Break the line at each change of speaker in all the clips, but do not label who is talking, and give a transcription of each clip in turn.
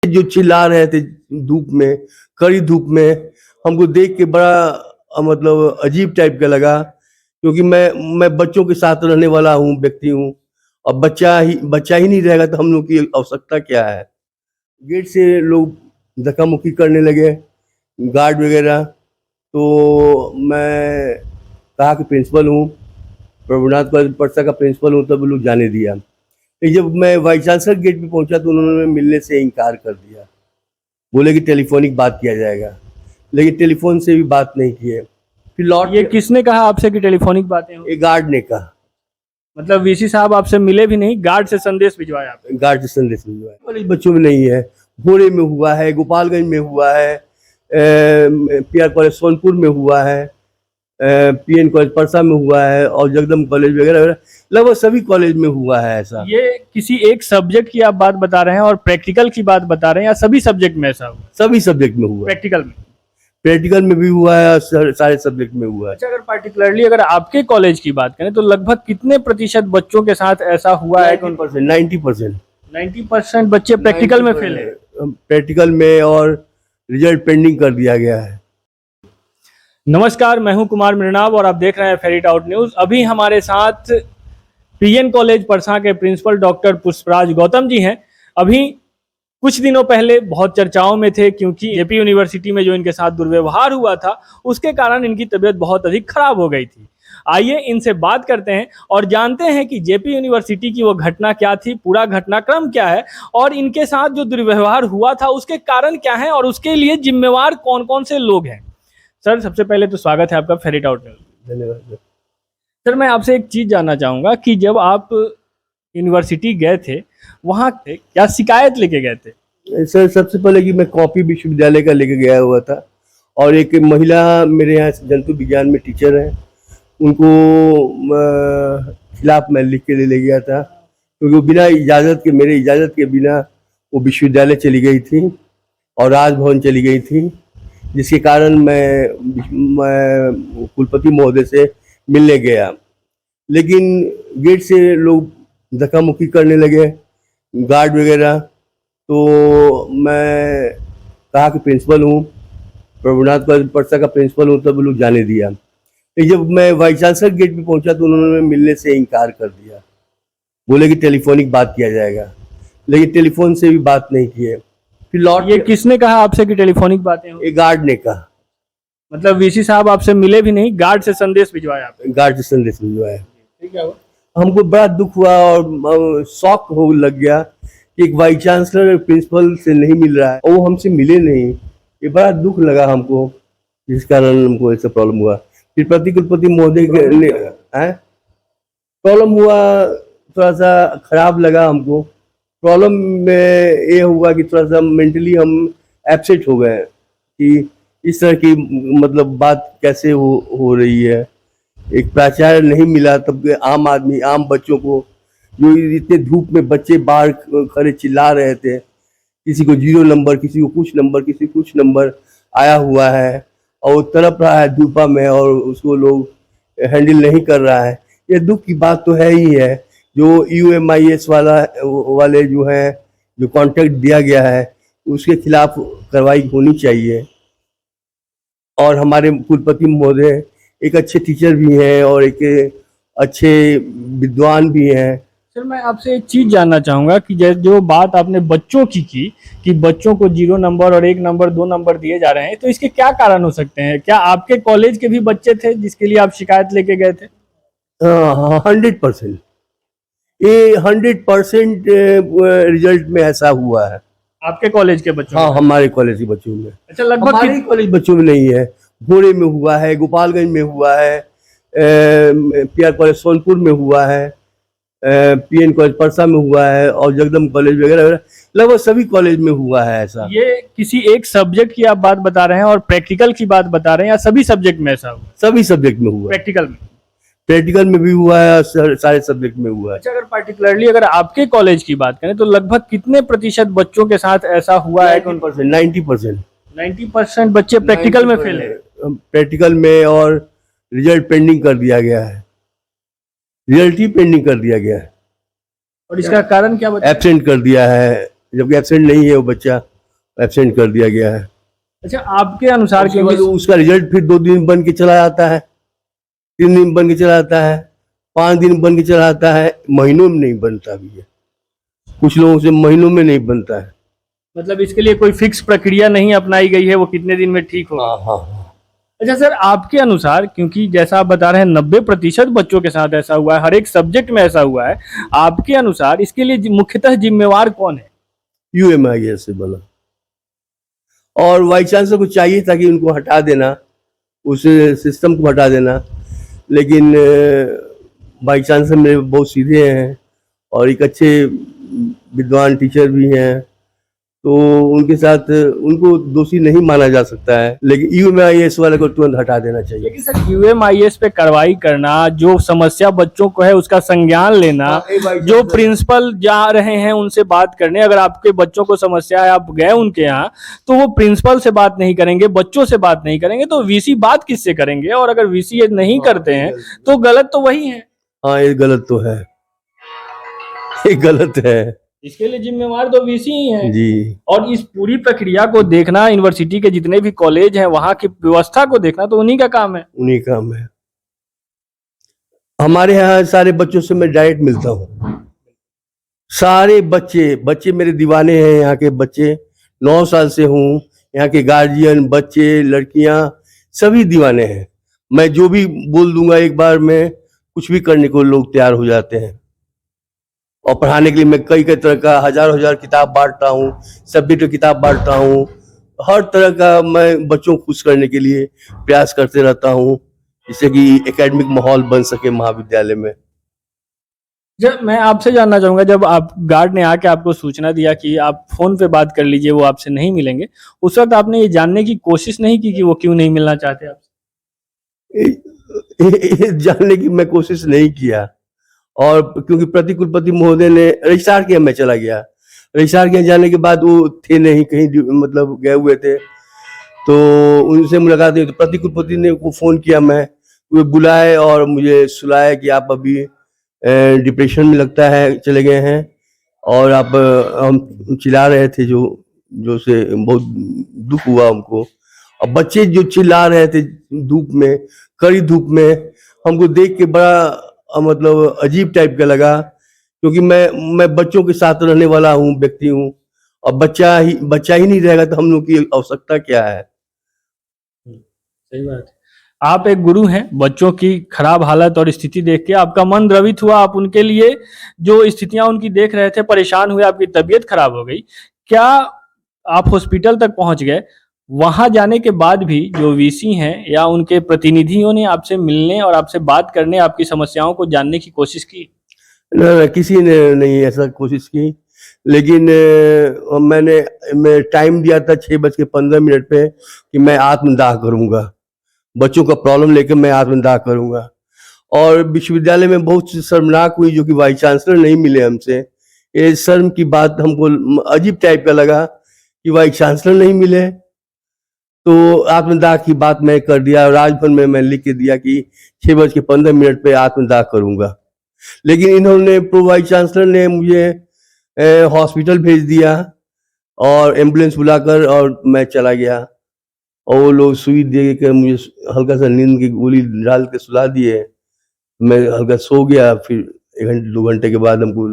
जो चिल्ला रहे थे धूप में, कड़ी धूप में, हमको देख के बड़ा मतलब अजीब टाइप का लगा, क्योंकि मैं बच्चों के साथ रहने वाला हूँ, व्यक्ति हूँ। अब बच्चा ही नहीं रहेगा तो हम लोग की आवश्यकता क्या है। गेट से लोग धक्का मुक्की करने लगे, गार्ड वगैरह। तो मैं कहा कि प्रिंसिपल हूँ, प्रभुनाथ कॉलेज परसा का प्रिंसिपल हूँ, तब लोग जाने दिया। जब मैं वाइस चांसलर गेट पे पहुंचा तो उन्होंने मिलने से इनकार कर दिया, बोले कि टेलीफोनिक बात किया जाएगा, लेकिन टेलीफोन से भी बात नहीं की है। फिर लौट
ये किसने कहा आपसे कि टेलीफोनिक बातें हो?
एक गार्ड ने कहा,
मतलब वीसी साहब आपसे मिले भी नहीं, गार्ड से संदेश भिजवाया आपने?
गार्ड से संदेश मिलवाया। कॉलेज बच्चों में नहीं है, भोरे में हुआ है, गोपालगंज में हुआ है, पीआर कॉलेज सोनपुर में हुआ है, पीएन कॉलेज परसा में हुआ है, और जगदम कॉलेज वगैरह वगैरह, लगभग सभी कॉलेज में हुआ है ऐसा।
ये किसी एक सब्जेक्ट की आप बात बता रहे हैं और प्रैक्टिकल की बात बता रहे हैं, या सभी सब्जेक्ट में ऐसा हुआ?
सभी सब्जेक्ट में हुआ,
प्रैक्टिकल में
भी हुआ है और सारे सब्जेक्ट में हुआ है।
अच्छा, अगर पार्टिकुलरली अगर आपके कॉलेज की बात करें तो लगभग कितने प्रतिशत बच्चों के साथ ऐसा हुआ है?
90%।
90% बच्चे प्रैक्टिकल में फेल है।
प्रैक्टिकल में, और रिजल्ट पेंडिंग कर दिया गया है।
नमस्कार, मैं हूं कुमार मृणाल और आप देख रहे हैं फेरिट आउट न्यूज। अभी हमारे साथ पीएन कॉलेज परसा के प्रिंसिपल डॉक्टर पुष्पराज गौतम जी हैं। अभी कुछ दिनों पहले बहुत चर्चाओं में थे, क्योंकि जेपी यूनिवर्सिटी में जो इनके साथ दुर्व्यवहार हुआ था उसके कारण इनकी तबीयत बहुत अधिक खराब हो गई थी। आइए इनसे बात करते हैं और जानते हैं कि जेपी यूनिवर्सिटी की वो घटना क्या थी, पूरा घटनाक्रम क्या है, और इनके साथ जो दुर्व्यवहार हुआ था उसके कारण क्या है और उसके लिए जिम्मेवार कौन कौन से लोग हैं। सर, सबसे पहले तो स्वागत है आपका फेरिट आउट न्यूज।
धन्यवाद
सर, मैं आपसे एक चीज़ जानना चाहूँगा कि जब आप यूनिवर्सिटी गए थे, वहाँ क्या शिकायत लेके गए थे?
सर, सबसे पहले कि मैं कॉपी विश्वविद्यालय का लेके गया हुआ था, और एक महिला मेरे यहाँ जंतु विज्ञान में टीचर हैं, उनको खिलाफ मैं लिख के ले गया था, क्योंकि वो बिना इजाज़त के, मेरे इजाज़त के बिना वो विश्वविद्यालय चली गई थी और राजभवन चली गई थी, जिसके कारण मैं कुलपति महोदय से मिलने गया। लेकिन गेट से लोग धक्का मुक्की करने लगे, गार्ड वगैरह। तो मैं कहा कि प्रिंसिपल हूँ, प्रभुनाथ कॉलेज परसा का प्रिंसिपल हूँ, तब लोग जाने दिया। जब मैं वाइस चांसलर गेट पे पहुंचा तो उन्होंने मिलने से इनकार कर दिया, बोले कि टेलीफोनिक बात किया जाएगा, लेकिन टेलीफोन से भी बात नहीं की है। फिर
ये किसने कहा आपसे कि टेलीफोनिक बातें हो?
एक गार्ड ने कहा।
मतलब वीसी साहब आपसे मिले भी नहीं, गार्ड से संदेश भिजवाया आपने?
गार्ड से संदेश भिजवाया।
ठीक है।
हमको बड़ा दुख हुआ और शॉक हो लग गया कि एक वाइस चांसलर प्रिंसिपल से नहीं मिल रहा है और वो हमसे मिले नहीं। ये बड़ा दुख लगा हमको, जिस कारण हमको ऐसा प्रॉब्लम हुआ। फिर कुलपति महोदय प्रॉब्लम हुआ, थोड़ा सा खराब लगा हमको। प्रॉब्लम में ये हुआ कि थोड़ा सा मेंटली हम एब्सेंट हो गए कि इस तरह की मतलब बात कैसे हो रही है। एक प्राचार्य नहीं मिला, तब आम आदमी, आम बच्चों को, जो इतने धूप में बच्चे बाहर खड़े चिल्ला रहे थे, किसी को 0 नंबर, किसी को कुछ नंबर, किसी को कुछ नंबर आया हुआ है, और वो तड़प रहा है धूपा में और उसको लोग हैंडल नहीं कर रहा है। ये दुख की बात तो है ही है। जो UMIS वाले जो हैं, जो कॉन्ट्रैक्ट दिया गया है, उसके खिलाफ कार्रवाई होनी चाहिए। और हमारे कुलपति महोदय एक अच्छे टीचर भी हैं और एक अच्छे विद्वान भी हैं।
सर, मैं आपसे एक चीज़ जानना चाहूँगा कि जो बात आपने बच्चों की कि बच्चों को 0 नंबर और 1 नंबर 2 नंबर दिए जा रहे हैं, तो इसके क्या कारण हो सकते हैं? क्या आपके कॉलेज के भी बच्चे थे जिसके लिए आप शिकायत लेके गए थे?
100%, ये 100% रिजल्ट में ऐसा हुआ है।
आपके कॉलेज के बच्चों?
हाँ, हमारे कॉलेज के बच्चों में।
अच्छा, लगभग
हमारे कॉलेज बच्चों में नहीं है, भोरे में हुआ है, गोपालगंज में हुआ है, पीआर कॉलेज सोनपुर में हुआ है, पीएन कॉलेज परसा में हुआ है, और जगदम कॉलेज वगैरह वगैरह, लगभग सभी कॉलेज में हुआ है ऐसा।
ये किसी एक सब्जेक्ट की आप बात बता रहे हैं और प्रैक्टिकल की बात बता रहे हैं, या सभी सब्जेक्ट में ऐसा हुआ?
सभी सब्जेक्ट में हुआ। प्रैक्टिकल में भी हुआ है और सारे सब्जेक्ट में हुआ है।
अच्छा, अगर पार्टिकुलरली अगर आपके कॉलेज की बात करें तो लगभग कितने प्रतिशत बच्चों के साथ ऐसा हुआ है?
90%।
90% बच्चे प्रैक्टिकल में फेल है।
प्रैक्टिकल में, और रिजल्ट पेंडिंग कर दिया गया है। रिजल्ट ही पेंडिंग कर दिया गया है।
और इसका कारण क्या बता?
एब्सेंट कर दिया है, जबकि एब्सेंट नहीं है वो बच्चा, एब्सेंट कर दिया गया है।
अच्छा, आपके अनुसार
उसके
क्योंकि
बाद उसका रिजल्ट फिर 2 दिन बन के चला आता है, 3 दिन बन के चला आता है, 5 दिन बन के चला आता है, महीनों में नहीं बनता भी है। कुछ लोगों से महीनों में नहीं बनता है।
मतलब इसके लिए कोई फिक्स प्रक्रिया नहीं अपनाई गई है वो कितने दिन में ठीक होगा।
हाँ हाँ हाँ।
अच्छा सर, आपके अनुसार क्योंकि जैसा आप बता रहे हैं 90% बच्चों के साथ ऐसा हुआ है, हर एक सब्जेक्ट में ऐसा हुआ है, आपके अनुसार इसके लिए मुख्यतः जिम्मेवार कौन है?
UMIS से बना, और वाइस चांसलर को चाहिए था कि उनको हटा देना, उस सिस्टम को हटा देना, लेकिन वाइस चांसलर मेरे बहुत सीधे हैं और एक अच्छे विद्वान टीचर भी हैं, तो उनके साथ उनको दोषी नहीं माना जा सकता है, लेकिन UMIS वाले को तुरंत हटा देना चाहिए।
लेकिन सर UMIS पे कार्रवाई करना, जो समस्या बच्चों को है उसका संज्ञान लेना, जो प्रिंसिपल जा रहे हैं उनसे बात करने, अगर आपके बच्चों को समस्या है आप गए उनके यहाँ तो वो प्रिंसिपल से बात नहीं करेंगे, बच्चों से बात नहीं करेंगे, तो VC बात किससे करेंगे? और अगर VC ये नहीं करते हैं तो गलत तो वही है।
हाँ, ये गलत तो है, ये गलत है।
इसके लिए जिम्मेवार तो VC ही है
जी।
और इस पूरी प्रक्रिया को देखना, यूनिवर्सिटी के जितने भी कॉलेज हैं वहां की व्यवस्था को देखना तो उन्हीं का काम है।
उन्हीं काम है। हमारे यहाँ सारे बच्चों से मैं डायरेक्ट मिलता हूँ, सारे बच्चे मेरे दीवाने हैं। यहाँ के बच्चे 9 साल से हूँ, यहाँ के गार्जियन, बच्चे, लड़कियां सभी दीवाने हैं। मैं जो भी बोल दूंगा एक बार में, कुछ भी करने को लोग तैयार हो जाते हैं। और पढ़ाने के लिए मैं कई तरह का हजार किताब बांटता हूँ, सब्जेक्ट किताब बांटता हूँ, हर तरह का मैं बच्चों को खुश करने के लिए प्रयास करते रहता हूँ, जिससे कि एकेडमिक माहौल बन सके महाविद्यालय में।
जब मैं आपसे जानना चाहूंगा, जब आप गार्ड ने आके आपको सूचना दिया कि आप फोन पे बात कर लीजिए, वो आपसे नहीं मिलेंगे, उस वक्त आपने ये जानने की कोशिश नहीं की कि वो क्यों नहीं मिलना चाहते आपसे?
जानने की मैं कोशिश नहीं किया, और क्योंकि प्रतिकुलपति महोदय ने रजिस्ट्रार के यहाँ मैं चला गया, रजिस्ट्रार के यहाँ जाने के बाद वो थे नहीं, कहीं मतलब गए हुए थे, तो उनसे मुलाकात हुई। तो प्रतिकुलपति ने को फोन किया, मैं वो बुलाए और मुझे सुलाया कि आप अभी डिप्रेशन में लगता है चले गए हैं, और आप हम चिल्ला रहे थे जो से बहुत दुख हुआ हमको। और बच्चे जो चिल्ला रहे थे धूप में, कड़ी धूप में, हमको देख के बड़ा मतलब अजीब टाइप का लगा, क्योंकि मैं बच्चों के साथ रहने वाला हूँ, व्यक्ति हूँ, और बच्चा ही नहीं रहेगा तो हम लोग की आवश्यकता क्या है।
सही बात है। आप एक गुरु हैं, बच्चों की खराब हालत और स्थिति देख के आपका मन द्रवित हुआ, आप उनके लिए जो स्थितियां उनकी देख रहे थे, परेशान हुए, आपकी तबीयत खराब हो गई। क्या आप हॉस्पिटल तक पहुंच गए? वहां जाने के बाद भी जो VC हैं या उनके प्रतिनिधियों ने आपसे मिलने और आपसे बात करने, आपकी समस्याओं को जानने की कोशिश की?
किसी ने नहीं ऐसा कोशिश की, लेकिन मैं टाइम दिया था 6:15 पे कि मैं आत्मदाह करूंगा, बच्चों का प्रॉब्लम लेकर मैं आत्मदाह करूंगा। और विश्वविद्यालय में बहुत शर्मनाक हुई, जो कि वाइस चांसलर नहीं मिले हमसे। ये शर्म की बात हमको अजीब टाइप का लगा कि वाइस चांसलर नहीं मिले, तो आत्मदाह की बात मैं कर दिया। राजभवन में मैं लिख के दिया कि 6:15 पे आत्मदाह करूंगा, लेकिन इन्होंने प्रो वाइस चांसलर ने मुझे हॉस्पिटल भेज दिया और एम्बुलेंस बुलाकर, और मैं चला गया, और वो लोग सुई दे के मुझे हल्का सा नींद की गोली डाल के सुला दिए। मैं हल्का सो गया, फिर 1-2 घंटे के बाद हमको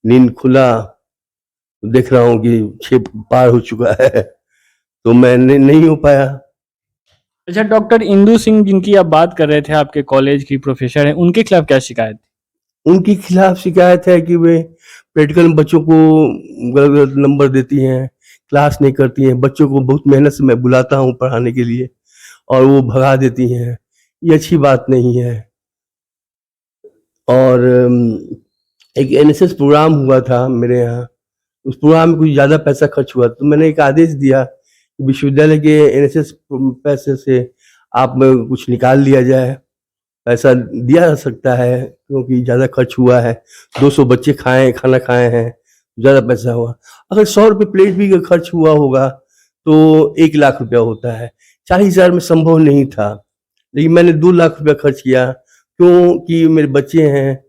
नींद खुला, देख रहा हूँ कि 6 पार हो चुका है, तो मैं नहीं हो पाया।
अच्छा, डॉक्टर इंदु सिंह जिनकी आप बात कर रहे थे, आपके कॉलेज की प्रोफेसर हैं, उनके खिलाफ क्या शिकायत थी?
उनके खिलाफ शिकायत है कि वे प्रैक्टिकल में बच्चों को गलत नंबर देती हैं, क्लास नहीं करती हैं। बच्चों को बहुत मेहनत से मैं बुलाता हूँ पढ़ाने के लिए, और वो भगा देती हैं। ये अच्छी बात नहीं है। और एक NSS प्रोग्राम हुआ था मेरे यहाँ, उस प्रोग्राम में कुछ ज़्यादा पैसा खर्च हुआ, तो मैंने एक आदेश दिया कि विश्वविद्यालय के NSS पैसे से आप कुछ निकाल लिया जाए, पैसा दिया जा सकता है, क्योंकि ज़्यादा खर्च हुआ है। 200 बच्चे खाना खाए हैं, ज़्यादा पैसा हुआ। अगर 100 रुपये प्लेट भी खर्च हुआ होगा तो 1 लाख रुपया होता है। 40,000 में संभव नहीं था, लेकिन मैंने 2 लाख रुपया खर्च किया, क्योंकि मेरे बच्चे हैं।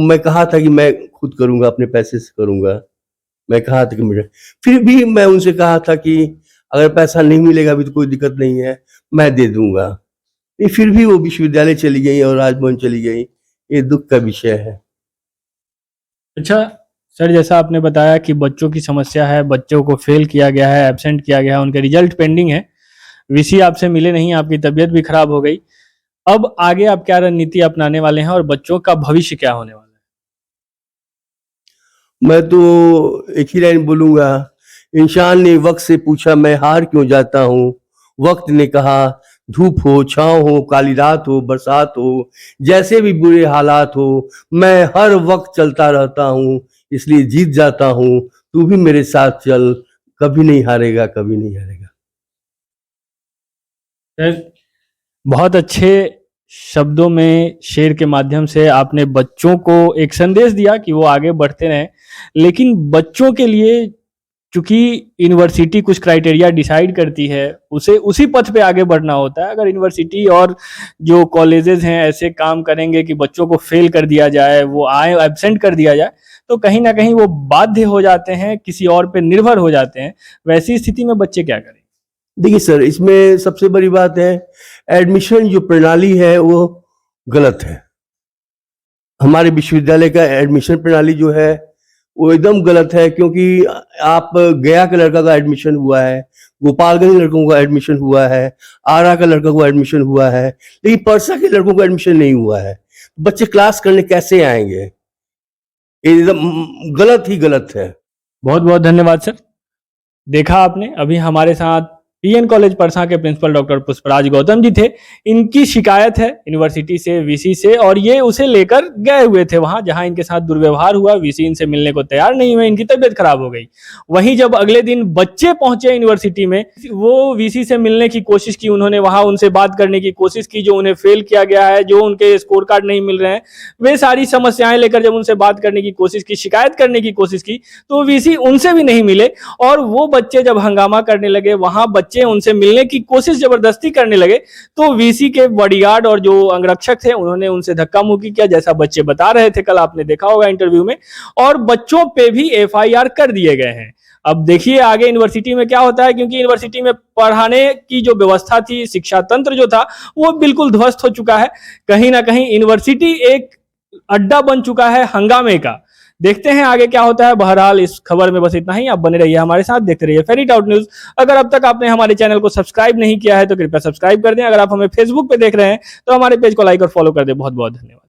मैं कहा था कि मैं खुद करूँगा, अपने पैसे से करूँगा। मैं कहा था कि मुझे, फिर भी मैं उनसे कहा था कि अगर पैसा नहीं मिलेगा अभी तो कोई दिक्कत नहीं है, मैं दे दूंगा। नहीं, फिर भी वो विश्वविद्यालय चली गई और राजभवन चली गई। ये दुख का विषय है।
अच्छा सर, जैसा आपने बताया कि बच्चों की समस्या है, बच्चों को फेल किया गया है, एब्सेंट किया गया है, उनके रिजल्ट पेंडिंग है, वीसी आपसे मिले नहीं, आपकी तबीयत भी खराब हो गई। अब आगे आप क्या रणनीति अपनाने वाले हैं और बच्चों का भविष्य क्या होने वाला है?
मैं तो एक ही लाइन बोलूंगा, इंसान ने वक्त से पूछा मैं हार क्यों जाता हूँ, वक्त ने कहा धूप हो छांव हो काली रात हो बरसात हो, जैसे भी बुरे हालात हो मैं हर वक्त चलता रहता हूँ, इसलिए जीत जाता हूँ, तू भी मेरे साथ चल, कभी नहीं हारेगा, कभी नहीं हारेगा।
सर, बहुत अच्छे शब्दों में शेर के माध्यम से आपने बच्चों को एक संदेश दिया कि वो आगे बढ़ते रहें, लेकिन बच्चों के लिए चूंकि यूनिवर्सिटी कुछ क्राइटेरिया डिसाइड करती है, उसे उसी पथ पे आगे बढ़ना होता है। अगर यूनिवर्सिटी और जो कॉलेजेस हैं ऐसे काम करेंगे कि बच्चों को फेल कर दिया जाए, वो आए एब्सेंट कर दिया जाए, तो कहीं ना कहीं वो बाध्य हो जाते हैं, किसी और पे निर्भर हो जाते हैं। वैसी स्थिति में बच्चे क्या करें?
देखिए सर, इसमें सबसे बड़ी बात है, एडमिशन जो प्रणाली है वो गलत है। हमारे विश्वविद्यालय का एडमिशन प्रणाली जो है वो एकदम गलत है, क्योंकि आप गया के लड़का का एडमिशन हुआ है, गोपालगंज लड़कों का एडमिशन हुआ है, आरा का लड़का को एडमिशन हुआ है, लेकिन परसा के लड़कों का एडमिशन नहीं हुआ है। बच्चे क्लास करने कैसे आएंगे? ये एकदम गलत ही गलत है।
बहुत बहुत धन्यवाद सर। देखा आपने, अभी हमारे साथ पीएन कॉलेज परसा के प्रिंसिपल डॉक्टर पुष्पराज गौतम जी थे। इनकी शिकायत है यूनिवर्सिटी से, वीसी से, और ये उसे लेकर गए हुए थे वहां जहां इनके साथ दुर्व्यवहार हुआ। वीसी इनसे मिलने को तैयार नहीं हुए, इनकी तबीयत खराब हो गई। वहीं जब अगले दिन बच्चे पहुंचे यूनिवर्सिटी में, वो वीसी से मिलने की कोशिश की, उन्होंने वहां उनसे बात करने की कोशिश की, जो उन्हें फेल किया गया है, जो उनके स्कोर कार्ड नहीं मिल रहे हैं, वे सारी समस्याएं लेकर जब उनसे बात करने की कोशिश की, शिकायत करने की कोशिश की, तो वीसी उनसे भी नहीं मिले। और वो बच्चे जब हंगामा करने लगे, वहां बच्चे उनसे मिलने की कोशिश जबरदस्ती करने लगे, तो वीसी के बॉडीगार्ड और जो अंगरक्षक थे उन्होंने उनसे धक्का मुक्की किया, जैसा बच्चे बता रहे थे, कल आपने देखा होगा इंटरव्यू में। और बच्चों पे भी एफआईआर कर दिए गए हैं। अब देखिए आगे यूनिवर्सिटी में क्या होता है, क्योंकि यूनिवर्सिटी में पढ़ाने की जो व्यवस्था थी, शिक्षा तंत्र जो था, वो बिल्कुल ध्वस्त हो चुका है। कहीं ना कहीं यूनिवर्सिटी एक अड्डा बन चुका है हंगामे का। देखते हैं आगे क्या होता है। बहरहाल इस खबर में बस इतना ही। आप बने रहिए हमारे साथ, देखते रहिए फेरी टाउट न्यूज। अगर अब तक आपने हमारे चैनल को सब्सक्राइब नहीं किया है तो कृपया सब्सक्राइब कर दें। अगर आप हमें फेसबुक पे देख रहे हैं तो हमारे पेज को लाइक और फॉलो कर दें। बहुत बहुत धन्यवाद।